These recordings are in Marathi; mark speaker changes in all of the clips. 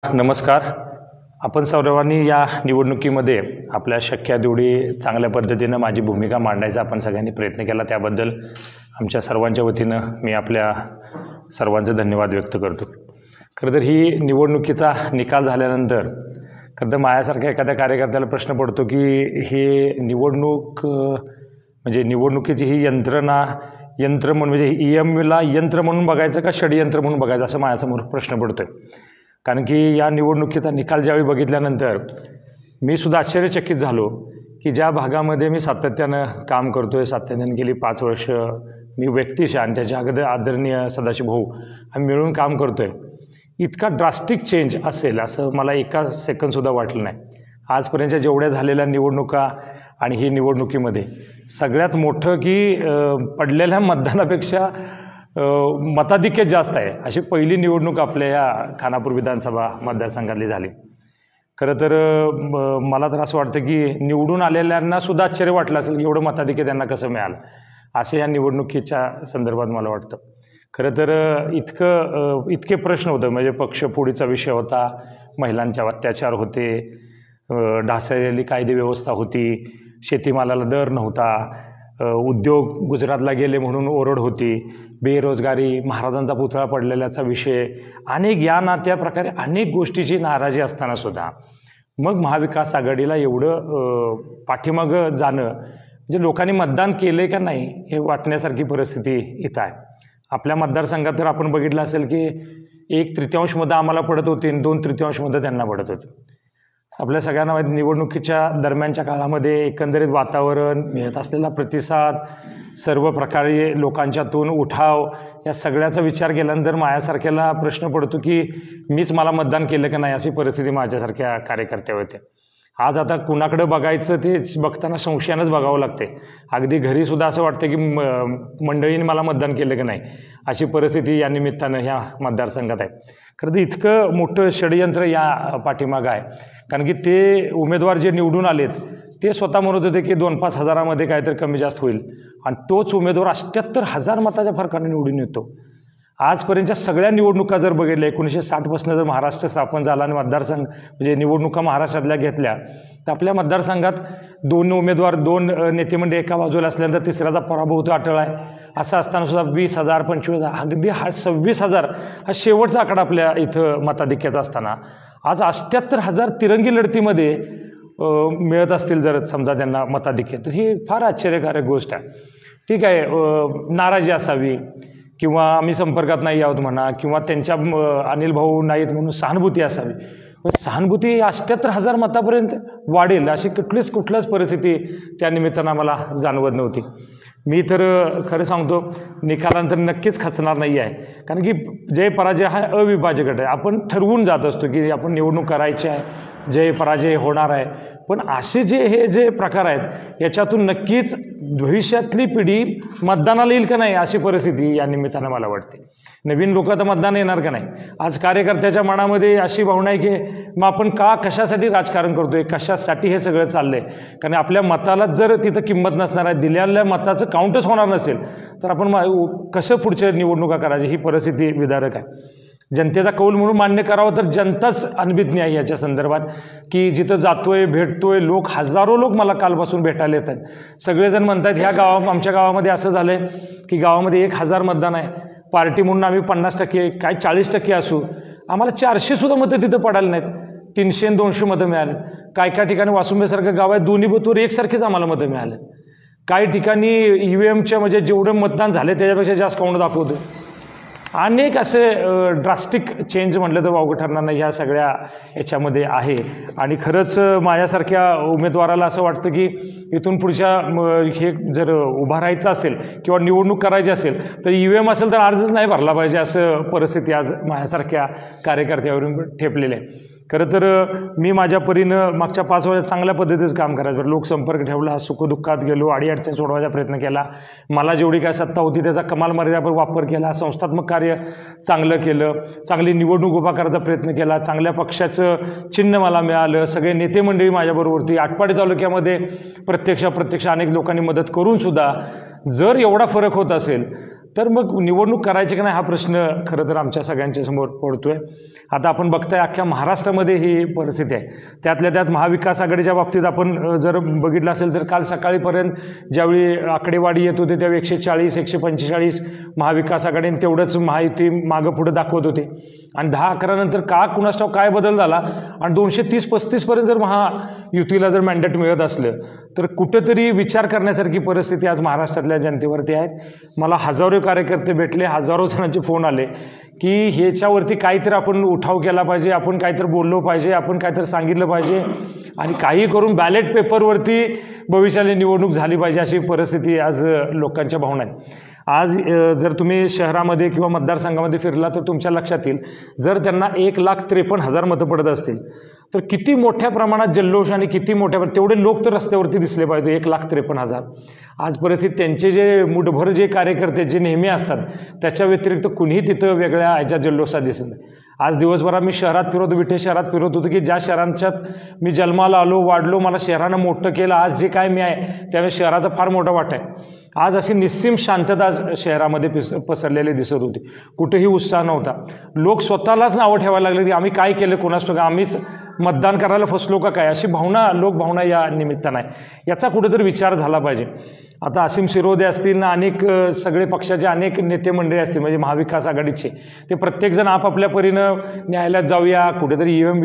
Speaker 1: नमस्कार. आपण सर्वांनी या निवडणुकीमध्ये आपल्या शक्य तेवढी चांगल्या पद्धतीनं माझी भूमिका मांडायचा आपण सगळ्यांनी प्रयत्न केला, त्याबद्दल आमच्या सर्वांच्या वतीनं मी आपल्या सर्वांचे धन्यवाद व्यक्त करतो. खरं तर ही निवडणुकीचा निकाल झाल्यानंतर खरं तर माझ्यासारख्या एखाद्या कार्यकर्त्याला प्रश्न पडतो की हे निवडणूक म्हणजे निवडणुकीची ही यंत्र म्हणजे EMला यंत्र म्हणून बघायचं का षडयंत्र म्हणून बघायचं, असं माझ्यासमोर प्रश्न पडतोय. कारण की या निवडणुकीचा निकाल ज्यावेळी बघितल्यानंतर मी सुद्धा आश्चर्यचकित झालो की ज्या भागामध्ये मी सातत्यानं काम करतोय, सातत्यानं गेली 5 वर्ष मी व्यक्तिशः आणि त्याच्या अगोदर आदरणीय सदाशिव भाऊ आम्ही मिळून काम करतोय, इतका ड्रास्टिक चेंज असेल असं मला एका सेकंदसुद्धा वाटलं नाही. आजपर्यंतच्या जेवढ्या झालेल्या निवडणुका आणि ही निवडणुकीमध्ये सगळ्यात मोठं की पडलेल्या मतदानापेक्षा मताधिक्य जास्त आहे अशी पहिली निवडणूक आपल्या या खानापूर विधानसभा मतदारसंघातली झाली. खरं तर मला तर असं वाटतं की निवडून आलेल्यांना सुद्धा आश्चर्य वाटलं असेल की एवढं मताधिक्य त्यांना कसं मिळालं, असं या निवडणुकीच्या संदर्भात मला वाटतं. खरं तर इतके प्रश्न होते, म्हणजे पक्षफोडीचा विषय होता, महिलांच्या अत्याचार होते, ढासळलेली कायदे व्यवस्था होती, शेतीमालाला दर नव्हता, उद्योग गुजरातला गेले म्हणून ओरड होती, बेरोजगारी, महाराजांचा पुतळा पडलेल्याचा विषय, अनेक या ना त्या प्रकारे अनेक गोष्टीची नाराजी असताना सुद्धा मग महाविकास आघाडीला एवढं पाठीमागं जाणं म्हणजे लोकांनी मतदान केलं का नाही हे वाटण्यासारखी परिस्थिती इथं आहे. आपल्या मतदारसंघात तर आपण बघितलं असेल की 1/3 मतं आम्हाला पडत होती आणि 2/3 मतं त्यांना पडत होती. आपल्या सगळ्यांना माहिती, निवडणुकीच्या दरम्यानच्या काळामध्ये एकंदरीत वातावरण, मिळत असलेला प्रतिसाद, सर्व प्रकारे लोकांच्यातून उठाव, या सगळ्याचा विचार केल्यानंतर माझ्यासारख्याला प्रश्न पडतो की मीच मला मतदान केलं का नाही अशी परिस्थिती माझ्यासारख्या कार्यकर्त्यावर होते. आज आता कुणाकडे बघायचं ते बघताना संशयानंच बघावं लागते. अगदी घरीसुद्धा असं वाटतं की मंडळीने मला मतदान केलं का नाही अशी परिस्थिती या निमित्तानं ह्या मतदारसंघात आहे. खरं तर इतकं मोठं षडयंत्र या पाठीमागं आहे. कारण की ते उमेदवार जे निवडून आलेत ते स्वतः म्हणत होते की 2-5 हजारामध्ये काहीतरी कमी जास्त होईल आणि तोच उमेदवार 78,000 मताच्या फरकाने निवडून येतो. आजपर्यंतच्या सगळ्या निवडणुका जर बघितल्या, 1960पासून जर महाराष्ट्र स्थापन झाला आणि मतदारसंघ म्हणजे निवडणुका महाराष्ट्रातल्या घेतल्या तर आपल्या मतदारसंघात 2 उमेदवार, 2 नेतेमंडळी एका बाजूला असल्यानंतर तिसऱ्याचा पराभव होतो अटळ आहे. असं असताना सुद्धा 20,000, 25,000, अगदी 26,000 हा शेवटचा आकडा आपल्या इथं मताधिक्याचा असताना आज 78,000 तिरंगी लढतीमध्ये मिळत असतील जर समजा त्यांना मताधिक्य, तर ही फार आश्चर्यकारक गोष्ट आहे. ठीक आहे, नाराजी असावी किंवा आम्ही संपर्कात नाही आहोत म्हणा किंवा त्यांच्या अनिल भाऊ नाहीत म्हणून सहानुभूती असावी, पण सहानुभूती 78,000 मतापर्यंत वाढेल अशी कुठल्याच परिस्थिती त्या निमित्तानं आम्हाला जाणवत नव्हती. मी तर खरं सांगतो निकालानंतर नक्कीच खचणार नाही आहे, कारण की जय पराजय हा अविभाज्य गट आहे. आपण ठरवून जात असतो की आपण निवडणूक करायची आहे, जय पराजय होणार आहे, पण असे हे जे प्रकार आहेत याच्यातून नक्कीच भविष्यातली पिढी मतदानाला येईल का नाही अशी परिस्थिती या निमित्तानं मला वाटते. नवीन लोक तर मतदान येणार का नाही. आज कार्यकर्त्याच्या मनामध्ये अशी भावना आहे की मग आपण कशासाठी राजकारण करतोय, कशासाठी हे सगळं चाललंय. कारण आपल्या मताला जर तिथं किंमत नसणार आहे, दिलेल्या मताचं काउंटच होणार नसेल तर आपण कसं पुढच्या निवडणुका करायची ही परिस्थिती विदारक आहे. जनतेचा कौल म्हणून मान्य करावं तर जनताच अनभिज्ञ आहे याच्या संदर्भात, की जिथं जातोय भेटतोय लोक, हजारो लोक मला कालपासून भेटायला येत आहेत. सगळेजण म्हणतात ह्या आमच्या गावामध्ये असं झालंय की गावामध्ये 1,000 मतदान आहे, पार्टी म्हणून आम्ही 50% काय 40% असू, आम्हाला 400 सुद्धा मतं तिथं पडायला नाहीत, 300 आणि 200 मतं मिळाले. काय ठिकाणी वासुंबेसारखं गाव आहे, दोन्ही बूथवर एकसारखेच आम्हाला मतं मिळाले. काही ठिकाणी EVMच्या म्हणजे जेवढं मतदान झाले त्याच्यापेक्षा जास्त काउंट दाखवतो. अनेक असे ड्रास्टिक चेंज म्हटलं तर वावगं ठरणार नाही ह्या सगळ्या याच्यामध्ये आहे. आणि खरंच माझ्यासारख्या उमेदवाराला असं वाटतं की इथून पुढच्या हे जर उभा राहायचं असेल किंवा निवडणूक करायची असेल तर EVM असेल तर अर्जच नाही भरला पाहिजे, असं परिस्थिती आज माझ्यासारख्या कार्यकर्त्यावरून ठेपलेलं आहे. खरं तर मी माझ्या परीनं मागच्या 5 वर्षात चांगल्या पद्धतीचं काम करायचं, लोकसंपर्क ठेवला, सुखदुःखात गेलो, अडीअडचणी सोडवायचा प्रयत्न केला, मला जेवढी काय सत्ता होती त्याचा कमाल मर्यादापर वापर केला, संस्थात्मक कार्य चांगलं केलं, चांगली निवडणूक उभा करायचा प्रयत्न केला, चांगल्या पक्षाचं चिन्ह मला मिळालं, सगळे नेते मंडळी माझ्याबरोबर होती. आटपाडी तालुक्यामध्ये प्रत्यक्ष अनेक लोकांनी मदत करूनसुद्धा जर एवढा फरक होत असेल तर मग निवडणूक करायची की नाही हा प्रश्न खरं तर आमच्या सगळ्यांच्या समोर पडतोय. आता आपण बघताय अख्ख्या महाराष्ट्रामध्ये ही परिस्थिती आहे. त्यातल्या त्यात महाविकास आघाडीच्या बाबतीत आपण जर बघितलं असेल तर काल सकाळीपर्यंत ज्यावेळी आकडेवाढी येत होते त्यावेळी 140 145 महाविकास आघाडीने तेवढंच महायुती मागं पुढं दाखवत होते. आणि 10-11 नंतर का कुणास ठाऊक काय बदल झाला आणि 230-35 पर्यंत जर महायुतीला जर मॅन्डेट मिळत असलं तर कुठंतरी विचार करण्यासारखी परिस्थिती आज महाराष्ट्रातल्या जनतेवरती आहे. मला हजारो कार्यकर्ते भेटले, हजारो जणांचे फोन आले की ह्याच्यावरती काहीतरी आपण उठाव केला पाहिजे, आपण काहीतरी बोललो पाहिजे, आपण काहीतरी सांगितलं पाहिजे आणि काही करून बॅलेट पेपरवरती भविष्याला निवडणूक झाली पाहिजे अशी परिस्थिती आज लोकांच्या भावना आहेत. आज जर तुम्ही शहरामध्ये किंवा मतदारसंघामध्ये फिरला तर तुमच्या लक्षात येईल जर त्यांना 1,53,000 मतं पडत असतील तर किती मोठ्या प्रमाणात जल्लोष आणि किती मोठ्या तेवढे लोक तर रस्त्यावरती दिसले पाहिजे. 1,53,000 आज परिस्थिती त्यांचे जे मुठभर जे कार्यकर्ते जे नेहमी असतात त्याच्या व्यतिरिक्त कुणीही तिथं वेगळ्या ह्याच्या जल्लोषात दिसत नाही. आज दिवसभरात मी शहरात फिरत विटे शहरात फिरत होतो की ज्या शहरांच्यात मी जन्माला आलो वाढलो मला शहरानं मोठं केलं आज जे काय मी आहे त्यावेळी शहराचा फार मोठा वाटा आहे. आज अशी निस्सीम शांतता शहरामध्ये पसरलेली दिसत होती. कुठेही उत्साह नव्हता. लोक स्वतःलाच नावं ठेवायला लागले की आम्ही काय केलं कोणास ठाऊक, आम्हीच मतदान करायला फसलो का काय, अशी भावना लोकभावना या निमित्तानं आहे. याचा कुठेतरी विचार झाला पाहिजे. आता असीम शिरोदे असतील ना अनेक सगळे पक्षाचे अनेक नेते मंडळी असतील म्हणजे महाविकास आघाडीचे ते प्रत्येकजण आपापल्या परीनं न्यायालयात जाऊया कुठेतरी EVM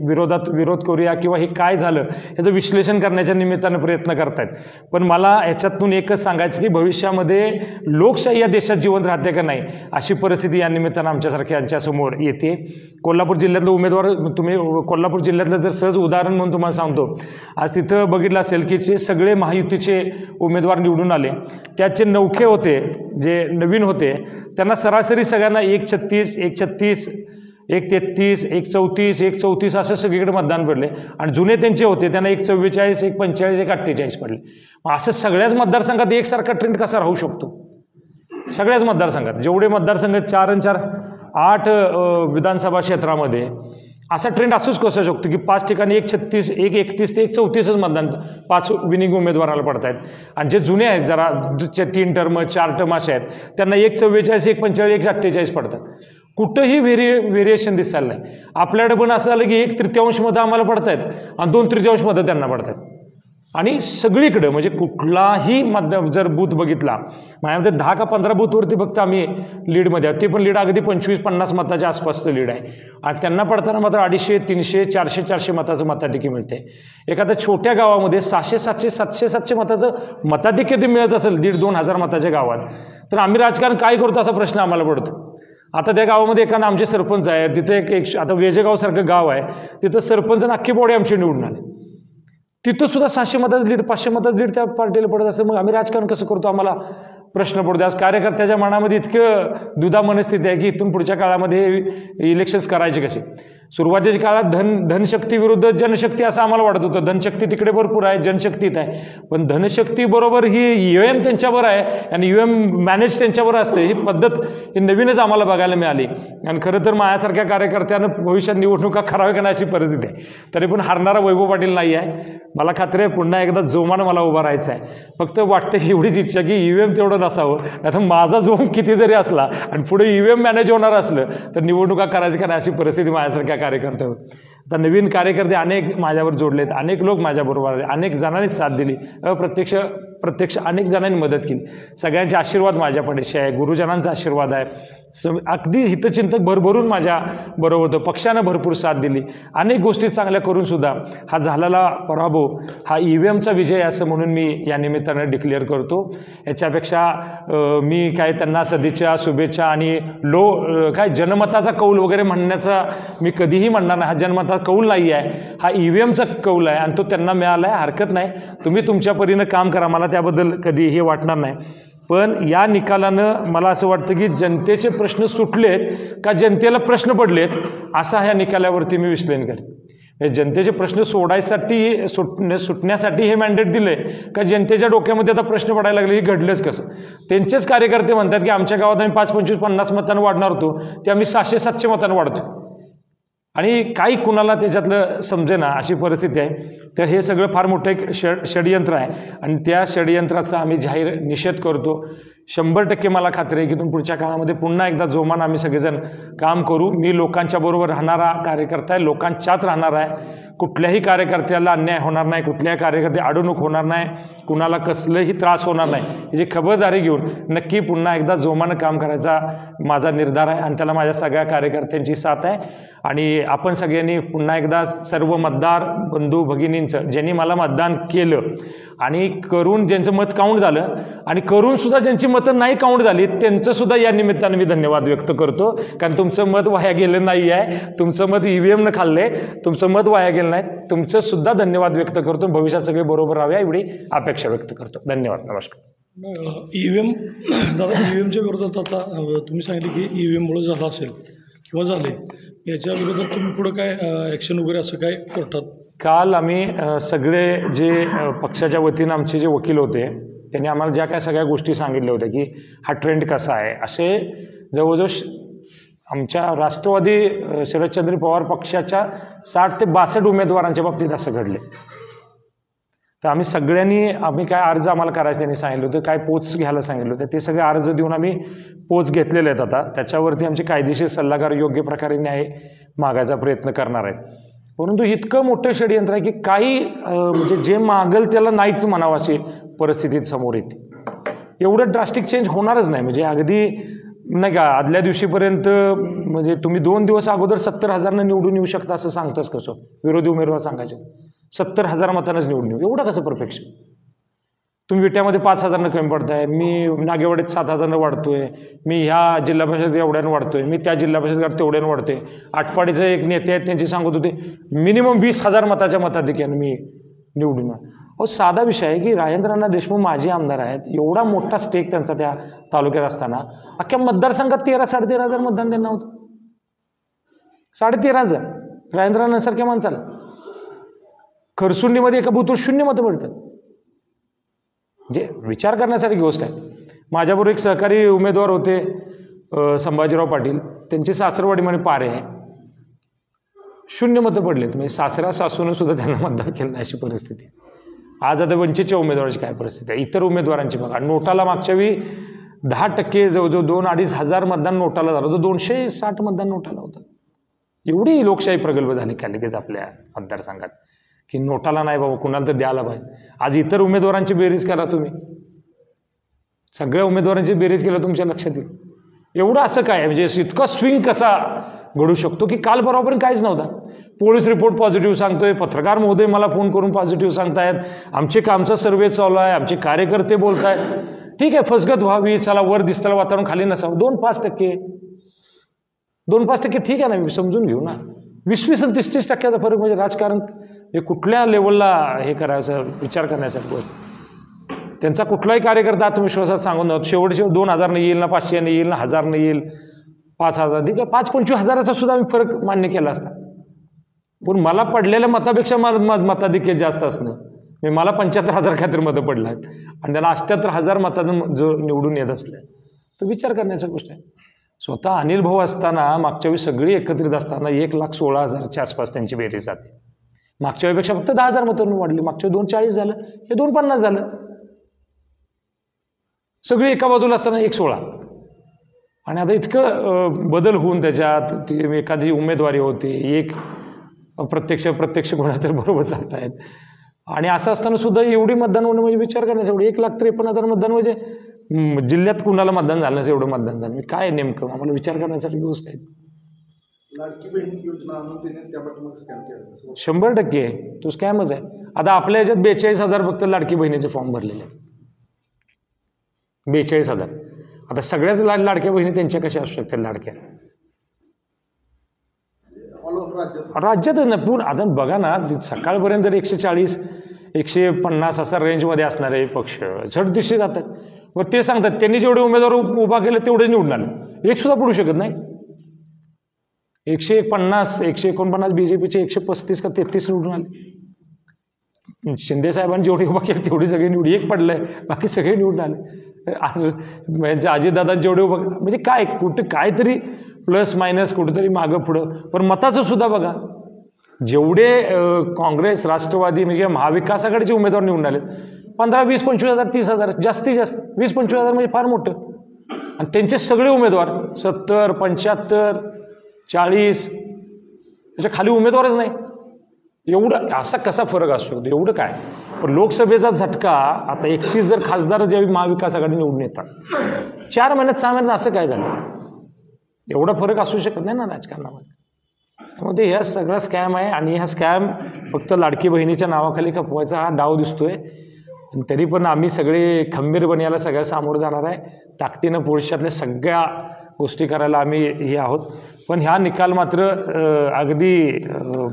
Speaker 1: विरोधात विरोध करूया किंवा हे काय झालं ह्याचं विश्लेषण करण्याच्या निमित्तानं प्रयत्न करतायत. पण मला ह्याच्यातून एकच सांगायचं की भविष्यामध्ये लोकशाही या देशात जिवंत राहते का नाही अशी परिस्थिती या निमित्तानं आमच्यासारख्यांच्यासमोर येते. कोल्हापूर जिल्ह्यातलं उमेदवार तुम्ही कोल्हापूर जिल्ह्यातलं जर सहज उदाहरण म्हणून तुम्हाला सांगतो. आज तिथं बघितलं असेल की जे सगळे महायुतीचे उमेदवार निवडून आले त्याचे नौखे होते जे नवीन होते त्यांना सरासरी सगळ्यांना 136 136 133 134 134 असं सगळीकडे मतदान पडले आणि जुने त्यांचे होते त्यांना 144 145 148 पडले. असं सगळ्याच मतदारसंघात एकसारखा ट्रेंड कसा राहू शकतो? सगळ्याच मतदारसंघात जेवढे मतदारसंघ 4 आणि 4 8 विधानसभा क्षेत्रामध्ये असा ट्रेंड असूच कसं शकतो की 5 ठिकाणी 136 131 ते 134च मतदान 5 विनिंग उमेदवाराला पडत आहेत आणि जे जुने आहेत जरा 3 टर्म 4 टर्म असे आहेत त्यांना 144 145 148 पडतात. कुठंही व्हेरिएशन दिसायला नाही. आपल्याकडे पण असं आलं की 1/3 मतं आम्हाला पडत आहेत आणि 2/3 मतं त्यांना पडत आहेत. आणि सगळीकडं म्हणजे कुठलाही जर बूथ बघितला माझ्यामध्ये 10 का 15 बूथवरती फक्त आम्ही लीडमध्ये आहोत. ते पण लीड अगदी 25-50 मताच्या आसपासचं लीड आहे आणि त्यांना पडताना मात्र 250 300 400 मताचं मताधिक्य मिळते. एखाद्या छोट्या गावामध्ये 600 700 700 मताचं मताधिक्य मिळत असेल 1,500-2 हजार मताच्या गावात तर आम्ही राजकारण काय करतो असा प्रश्न आम्हाला पडतो. आता त्या गावामध्ये एखादा आमचे सरपंच आहे तिथे एक आता वेजेगावसारखं गाव आहे तिथं सरपंच अख्खी बॉडी आमची निवडून आले तिथं सुद्धा 600 मताचं लीड 500 मताचं लीड त्या पार्टीला पडत असेल मग आम्ही राजकारण कसं करतो आम्हाला प्रश्न पडतो. आज कार्यकर्त्याच्या मनामध्ये इतकं दुधा मनस्थिती आहे की इथून पुढच्या काळामध्ये इलेक्शन्स करायचे कसे. सुरुवातीच्या काळात धनशक्ती विरुद्ध जनशक्ती असं आम्हाला वाटत होतं. धनशक्ती तिकडे भरपूर आहे जनशक्ती इथं आहे पण धनशक्ती बरोबर ही UM त्यांच्यावर आहे आणि UM मॅनेज त्यांच्यावर असते ही पद्धत ही नवीनच आम्हाला बघायला मिळाली. आणि खरं तर माझ्यासारख्या कार्यकर्त्यानं भविष्यात निवडणुका कराव्या का नाही अशी परिस्थिती आहे. तरी पण हारणारा वैभव पाटील नाही आहे. मला खात्री आहे पुन्हा एकदा जोमानं मला उभा राहायचं आहे. फक्त वाटतं एवढीच इच्छा की UM तेवढं नसावं नाही तर माझा जोम किती जरी असला आणि पुढे UM मॅनेज होणार असलं तर निवडणुका करायची का नाही अशी परिस्थिती माझ्यासारख्या कार्यकर्ते होत. आता नवीन कार्यकर्ते अनेक माझ्यावर जोडलेत अनेक लोक माझ्याबरोबर आले अनेक जणांनी साथ दिली प्रत्यक्ष अनेक जणांनी मदत केली. सगळ्यांचे आशीर्वाद माझ्या पाठीशी आहे गुरुजनांचा आशीर्वाद आहे. अगदी हितचिंतक भरभरून माझ्या बरोबर होतं. पक्षानं भरपूर साथ दिली अनेक गोष्टी चांगल्या करून सुद्धा हा झालेला पराभव हा EVMचा विजय असं म्हणून मी या निमित्तानं डिक्लेअर करतो. याच्यापेक्षा मी काय त्यांना सदिच्छा शुभेच्छा आणि काय जनमताचा कौल वगैरे म्हणण्याचा मी कधीही म्हणणार नाही. हा जनमताचा कौल नाही आहे हा EVMचा कौल आहे आणि तो त्यांना मिळाला आहे. हरकत नाही तुम्ही तुमच्या परीनं काम करा मला त्याबद्दल कधीही वाटणार नाही. पण या निकालानं मला असं वाटतं की जनतेचे प्रश्न सुटलेत का जनतेला प्रश्न पडलेत असा ह्या निकालावरती मी विश्लेषण करेन. जनतेचे प्रश्न सोडायसाठी सुटण्यासाठी हे मॅन्डेट दिले का जनतेच्या डोक्यामध्ये आता प्रश्न पडायला लागले की घडलंच कसं. त्यांचेच कार्यकर्ते म्हणतात की आमच्या गावात आम्ही 5-25-50 मतांना वाढणार होतो ते आम्ही 600-700 मतांना वाढतो आणि काही कुणाला त्याच्यातलं समजेना अशी परिस्थिती आहे. तर हे सगळं फार मोठं एक षडयंत्र आहे आणि त्या षडयंत्राचा आम्ही जाहीर निषेध करतो. 100% मला खात्री आहे की इथून पुढच्या काळामध्ये पुन्हा एकदा जोमानं आम्ही सगळेजण काम करू. मी लोकांच्या बरोबर राहणारा कार्यकर्ता आहे, लोकांच्यात राहणार आहे. कुठल्याही कार्यकर्त्याला अन्याय होणार नाही, कुठल्याही कार्यकर्ते अडवणूक होणार नाही, कुणाला कसलंही त्रास होणार नाही याची खबरदारी घेऊन नक्की पुन्हा एकदा जोमानं काम करायचा माझा निर्धार आहे आणि त्याला माझ्या सगळ्या कार्यकर्त्यांची साथ आहे. आणि आपण सगळ्यांनी पुन्हा एकदा सर्व मतदार बंधू भगिनींचं ज्यांनी मला मतदान केलं आणि करून ज्यांचं मत काउंट झालं आणि करून सुद्धा ज्यांची मतं नाही काउंट झाली त्यांचं सुद्धा या निमित्तानं मी धन्यवाद व्यक्त करतो. कारण तुमचं मत वाया गेलं नाही आहे, तुमचं मत EVM न खाल्ले, तुमचं मत वाया गेलं नाही. तुमचं सुद्धा धन्यवाद व्यक्त करतो. भविष्यात सगळे बरोबर राहावे एवढी अपेक्षा व्यक्त करतो. धन्यवाद. नमस्कार.
Speaker 2: EVM दादा, EVMच्या विरोधात आता तुम्ही सांगितले की EVMमुळे झालं असेल किंवा झाले, याच्या विरोधात तुम्ही पुढे काय ॲक्शन वगैरे असं काय कोर्टात? काल
Speaker 1: आम्ही सगळे जे पक्षाच्या वतीनं आमचे जे वकील होते त्यांनी आम्हाला ज्या काय सगळ्या गोष्टी सांगितल्या होत्या की हा ट्रेंड कसा आहे, असे जवळजवळ आमच्या राष्ट्रवादी शरदचंद्र पवार पक्षाच्या 60 ते 62 उमेदवारांच्या बाबतीत असं घडले. तर आम्ही सगळ्यांनी काय अर्ज आम्हाला करायचं त्यांनी सांगितलं होतं, काय पोच घ्यायला सांगितलं होतं, ते सगळे अर्ज देऊन आम्ही पोच घेतलेले आहेत. आता त्याच्यावरती आमचे कायदेशीर सल्लागार योग्य प्रकारे न्याय मागायचा प्रयत्न करणार आहेत. परंतु इतकं मोठं षडयंत्र आहे की काही म्हणजे जे मागल त्याला नाहीच म्हणावं अशी परिस्थितीत समोर येते. एवढं ड्रास्टिक चेंज होणारच नाही. म्हणजे अगदी नाही का आदल्या दिवशीपर्यंत म्हणजे तुम्ही 2 दिवस अगोदर 70,000 निवडून येऊ शकता असं सांगतोच कसं विरोधी उमेदवार सांगायचे, 70,000 मतांनाच निवडून येऊ, एवढं कसं परफेक्शन? तुम्ही विट्यामध्ये 5,000 कमी पडताय, मी नागेवाडीत 7,000 वाढतोय, मी ह्या जिल्हा परिषद एवढ्यानं वाढतोय, मी त्या जिल्हा परिषद तेवढ्यानं वाढतोय. आटपाडीचे एक नेते आहेत त्यांची सांगत होते मिनिमम 20,000 मताच्या मताधिक्यानं मी निवडून. अहो साधा विषय आहे की राजेंद्रनाथ देशमुख माजी आमदार आहेत, एवढा मोठा स्टेक त्यांचा त्या तालुक्यात असताना अख्ख्या मतदारसंघात 13-13,500 मतदान त्यांना होतं. 13,500 राजेंद्रनाथसारख्या माणसाला. खरसुंडीमध्ये एका बूथवर 0 मतं पडतात. म्हणजे विचार करण्यासारखी गोष्ट आहे. माझ्याबरोबर एक सहकारी उमेदवार होते संभाजीराव पाटील, त्यांची सासरवाडीमध्ये पारे आहे, 0 मतं पडलेत. म्हणजे सासरा सासूनं सुद्धा त्यांना मतदान केलं नाही अशी परिस्थिती. आज आता वंचितच्या उमेदवाराची काय परिस्थिती आहे, इतर उमेदवारांची बघा. नोटाला मागच्या वेळी 10% जवळजवळ 2-2.5 हजार मतदान नोटाला झालं होतं, 260 मतदान नोटाला होतं. एवढी लोकशाही प्रगल्भ झाली का लगेच आपल्या मतदारसंघात की नोटाला नाही बाबा कुणाला तर द्यायला पाहिजे. आज इतर उमेदवारांची बेरीज करा तुम्ही, सगळ्या उमेदवारांची बेरीज केलं तुमच्या लक्षात येईल. एवढं असं काय म्हणजे इतका स्विंग कसा घडू शकतो की काल परवापर्यंत काहीच नव्हता. पोलीस रिपोर्ट पॉझिटिव्ह सांगतोय, पत्रकार महोदय मला फोन करून पॉझिटिव्ह सांगतायत, आमचा सर्वे चालू आहे, आमचे कार्यकर्ते बोलत आहेत. ठीक आहे, फसगत व्हावी, चला वर दिसताना वातावरण खाली नसावं. 2-5% 2-5% ठीक आहे ना, मी समजून घेऊ ना. 20-20 आणि 30-30% फरक म्हणजे राजकारण हे कुठल्या लेवलला हे करायचं विचार करण्यासारखं गोष्ट. त्यांचा कुठलाही कार्यकर्ता आत्मविश्वासात सांगून नव्हतं शेवट 2,000 नाही येईल ना, 500 नाही येईल ना, 1,000 नाही येईल, 5,000 ठीक आहे, 5-25 हजाराचा सुद्धा मी फरक मान्य केला असता. पण मला पडलेल्या मतापेक्षा मताधिक्य जास्त असणं, मला 75,000 खातिर मतं पडलं आहेत आणि त्यांना 78,000 मतांना जो निवडून येत असल्या तर विचार करण्याची गोष्ट आहे. स्वतः अनिल भाऊ असताना मागच्या वेळी सगळी एकत्रित असताना 1,16,000च्या आसपास त्यांची बेरीज जाते. मागच्या वेळेपेक्षा फक्त 10,000 मतं वाढली. मागच्या 2,40 झालं, हे 2,50 झालं. सगळी एका बाजूला असताना 1,16 आणि आता इतकं बदल होऊन त्याच्यात एखादी उमेदवारी होती, एक प्रत्यक्ष कोणातर बरोबर चालत आहेत आणि असं असताना सुद्धा एवढी मतदान होणं म्हणजे विचार करण्याचं. एवढं 1,53,000 मतदान म्हणजे जिल्ह्यात कुणाला मतदान झालं नसेल एवढं मतदान झालं. काय नेमकं आम्हाला विचार करण्यासारखी गोष्ट आहे. 100% तो स्कॅमच आहे. आता आपल्या ह्याच्यात 42,000 फक्त लाडकी बहिणीचे फॉर्म भरलेले आहेत. 42,000. आता सगळ्याच लाडक्या बहिणी त्यांच्या कशा असू शकतात लाडक्या राज्यात ना पूर्ण. आता बघा ना, सकाळपर्यंत जर 140-150 असा रेंजमध्ये असणारे पक्ष झट दिशे जातात. व ते सांगतात त्यांनी जेवढे उमेदवार उभा केले तेवढे निवडून आले. एक सुद्धा पडू शकत नाही. 149 बीजेपीचे 135 का 33 निवडून आले. शिंदे साहेबांनी जेवढे उभा केले तेवढे सगळे निवडून, एक पडलंय, बाकी सगळे निवडून आले. म्हणजे अजितदादा जेवढे उभा म्हणजे काय कुठे काहीतरी प्लस मायनस कुठेतरी मागं पुढं. पण मताचं सुद्धा बघा, जेवढे काँग्रेस राष्ट्रवादी म्हणजे महाविकास आघाडीचे उमेदवार निवडून आलेत 15, 20, 25,000, 30,000 जास्तीत जास्त 20-25,000 म्हणजे फार मोठं. आणि त्यांचे सगळे उमेदवार 70, 75, 40 त्याच्या खाली उमेदवारच नाही. एवढं असा कसा फरक असू शकतो? एवढं काय? पण लोकसभेचा झटका आता 31 जर खासदार ज्यावेळी महाविकास आघाडी निवडून येतात 4 महिन्यात 6 महिन्यात असं काय झालं? एवढा फरक असू शकत नाही ना राजकारणामध्ये. त्यामध्ये ह्या सगळा स्कॅम आहे आणि हा स्कॅम फक्त लाडकी बहिणीच्या नावाखाली खपवायचा हा डाव दिसतोय. तरी पण आम्ही सगळे खंबीरपणे याला सगळ्या सामोरं जाणार आहे. ताकदीनं पुरुषातल्या सगळ्या गोष्टी करायला आम्ही हे आहोत. पण ह्या निकाल मात्र अगदी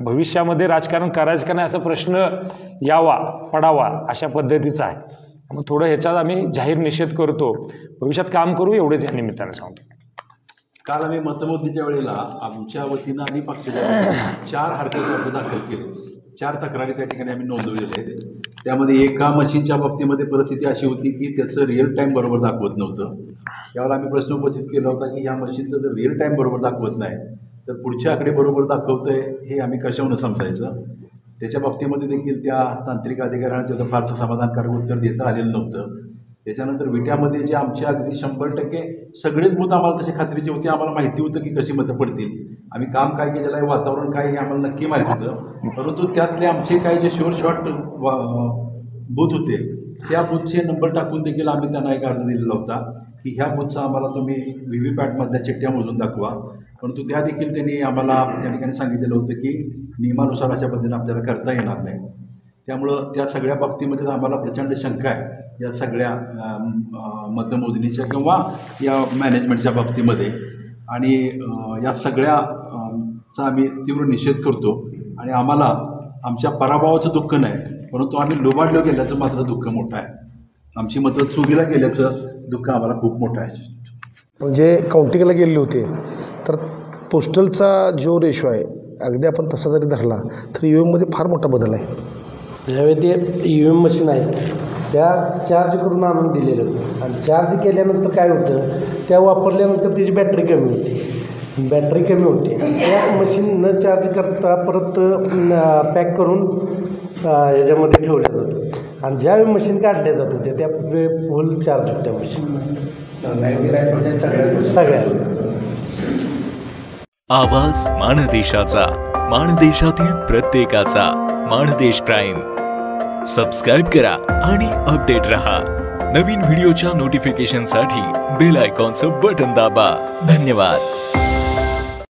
Speaker 1: भविष्यामध्ये राजकारण करायचं का नाही असा प्रश्न पडावा अशा पद्धतीचा आहे. मग थोडं ह्याच्यात आम्ही जाहीर निषेध करतो. भविष्यात काम करू एवढेच या निमित्तानं सांगतो.
Speaker 3: काल आम्ही मतमोजणीच्या वेळेला आमच्या वतीनं आणि पक्षाच्या वतीनं 4 हरकती अर्ज दाखल केले. 4 तक्रारी त्या ठिकाणी आम्ही नोंदवलेल्या आहेत. त्यामध्ये एका मशीनच्या बाबतीमध्ये परिस्थिती अशी होती की त्याचं रिअल टाईम बरोबर दाखवत नव्हतं. त्यावेळेला आम्ही प्रश्न उपस्थित केला होता की ह्या मशीनचं जर रिअल टाईम बरोबर दाखवत नाही तर पुढच्या आकडे बरोबर दाखवतंय हे आम्ही कशावरून समजायचं. त्याच्या बाबतीमध्ये देखील त्या तांत्रिक अधिकाऱ्यांना त्याचं फारसं समाधानकारक उत्तर देता आलेलं नव्हतं. त्याच्यानंतर विट्यामध्ये जे आमच्या अगदी 100% सगळेच बूथ आम्हाला तशी खात्रीची होती. आम्हाला माहिती होतं की कशी मतं पडतील. आम्ही काम काय केलेलं आहे, वातावरण काय हे आम्हाला नक्की माहीत होतं. परंतु त्यातले आमचे काही जे शॉर्ट बूथ होते त्या बूथचे नंबर टाकून देखील आम्ही त्यांना एक अर्ज दिलेला होता की ह्या बूथचा आम्हाला तुम्ही व्हीव्हीपॅटमधल्या चिठ्ठ्या मोजून दाखवा. परंतु त्या देखील त्यांनी आम्हाला त्या ठिकाणी सांगितलेलं होतं की नियमानुसार अशा पद्धतीने आपल्याला करता येणार नाही. त्यामुळं त्या सगळ्या बाबतीमध्ये आम्हाला प्रचंड शंका आहे या सगळ्या मतमोजणीच्या किंवा या मॅनेजमेंटच्या बाबतीमध्ये. आणि या सगळ्याचा आम्ही तीव्र निषेध करतो. आणि आम्हाला आमच्या पराभवाचं दुःख नाही परंतु आम्ही लुबाडलो गेल्याचं मात्र दुःख मोठं आहे. आमची मतं चुकीला गेल्याचं दुःख आम्हाला खूप मोठं आहे.
Speaker 4: म्हणजे काउंटिंगला गेले होते तर पोस्टलचा जो रेशो आहे अगदी आपण तसा जरी धरला तर ईव्हीएममध्ये फार मोठा बदल आहे.
Speaker 5: ज्यावेळी ते ईव्हीएम मशीन आहे त्या चार्ज करून आणून दिलेलं होतं आणि चार्ज केल्यानंतर काय होतं त्या वापरल्यानंतर त्याची बॅटरी कमी होती. त्या मशीन न चार्ज करता परत पॅक करून ह्याच्यामध्ये ठेवल्या जातं आणि ज्यावेळी मशीन काढल्या जात होत्या त्या फुल चार्ज होत्या मशीन सगळ्या.
Speaker 6: आवाज माणदेशाचा, माणदेशातील प्रत्येकाचा. माणदेश प्राईम सबस्क्राईब करा आणि अपडेट रहा. नवीन व्हिडिओच्या नोटिफिकेशनसाठी बेल आयकॉनचं बटन दाबा. धन्यवाद.